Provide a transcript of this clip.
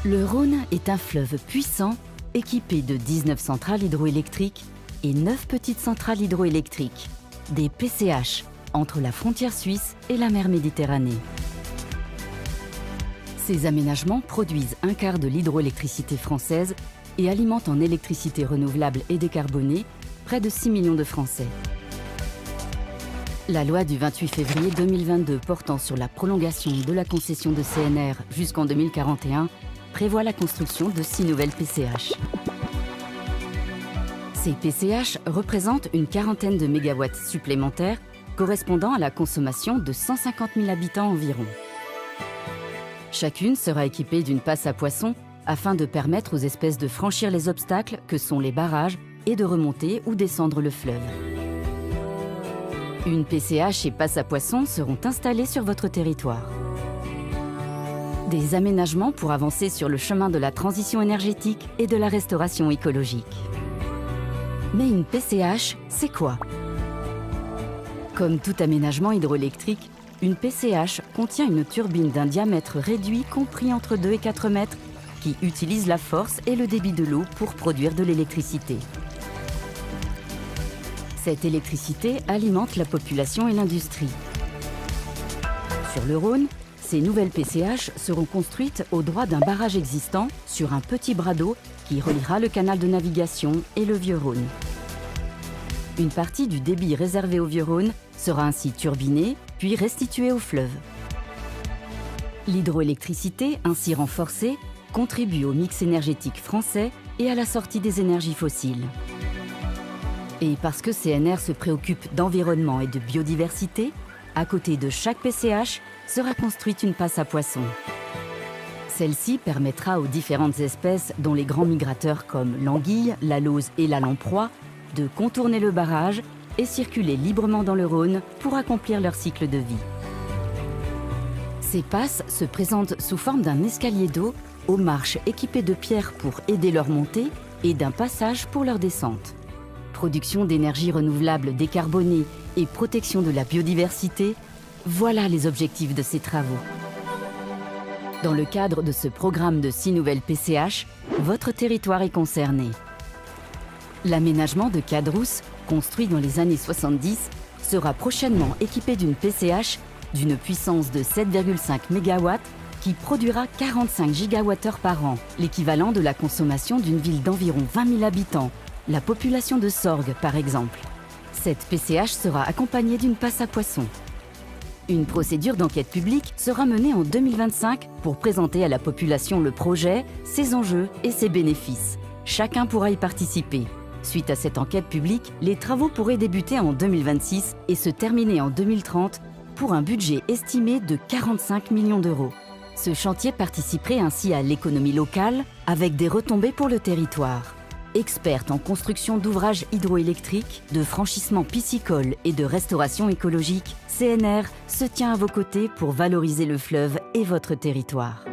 Le Rhône est un fleuve puissant, équipé de 19 centrales hydroélectriques et 9 petites centrales hydroélectriques, des PCH, entre la frontière suisse et la mer Méditerranée. Ces aménagements produisent un quart de l'hydroélectricité française et alimentent en électricité renouvelable et décarbonée près de 6 millions de Français. La loi du 28 février 2022 portant sur la prolongation de la concession de CNR jusqu'en 2041 prévoit la construction de 6 nouvelles PCH. Ces PCH représentent une quarantaine de mégawatts supplémentaires correspondant à la consommation de 150 000 habitants environ. Chacune sera équipée d'une passe à poissons afin de permettre aux espèces de franchir les obstacles que sont les barrages et de remonter ou descendre le fleuve. Une PCH et passe à poissons seront installées sur votre territoire. Des aménagements pour avancer sur le chemin de la transition énergétique et de la restauration écologique. Mais une PCH, c'est quoi? Comme tout aménagement hydroélectrique, une PCH contient une turbine d'un diamètre réduit compris entre 2 et 4 mètres qui utilise la force et le débit de l'eau pour produire de l'électricité. Cette électricité alimente la population et l'industrie. Sur le Rhône, ces nouvelles PCH seront construites au droit d'un barrage existant sur un petit bras d'eau qui reliera le canal de navigation et le Vieux-Rhône. Une partie du débit réservé au Vieux-Rhône sera ainsi turbinée, puis restituée au fleuve. L'hydroélectricité, ainsi renforcée, contribue au mix énergétique français et à la sortie des énergies fossiles. Et parce que CNR se préoccupe d'environnement et de biodiversité, à côté de chaque PCH sera construite une passe à poissons. Celle-ci permettra aux différentes espèces, dont les grands migrateurs comme l'anguille, la lauze et la lamproie, de contourner le barrage et circuler librement dans le Rhône pour accomplir leur cycle de vie. Ces passes se présentent sous forme d'un escalier d'eau aux marches équipées de pierres pour aider leur montée et d'un passage pour leur descente. Production d'énergie renouvelable décarbonée et protection de la biodiversité, voilà les objectifs de ces travaux. Dans le cadre de ce programme de 6 nouvelles PCH, votre territoire est concerné. L'aménagement de Cadrousse, construit dans les années 70, sera prochainement équipé d'une PCH d'une puissance de 7,5 MW qui produira 45 GWh par an, l'équivalent de la consommation d'une ville d'environ 20 000 habitants, la population de Sorgues par exemple. Cette PCH sera accompagnée d'une passe à poissons. Une procédure d'enquête publique sera menée en 2025 pour présenter à la population le projet, ses enjeux et ses bénéfices. Chacun pourra y participer. Suite à cette enquête publique, les travaux pourraient débuter en 2026 et se terminer en 2030 pour un budget estimé de 45 millions d'euros. Ce chantier participerait ainsi à l'économie locale avec des retombées pour le territoire. Experte en construction d'ouvrages hydroélectriques, de franchissement piscicole et de restauration écologique, CNR se tient à vos côtés pour valoriser le fleuve et votre territoire.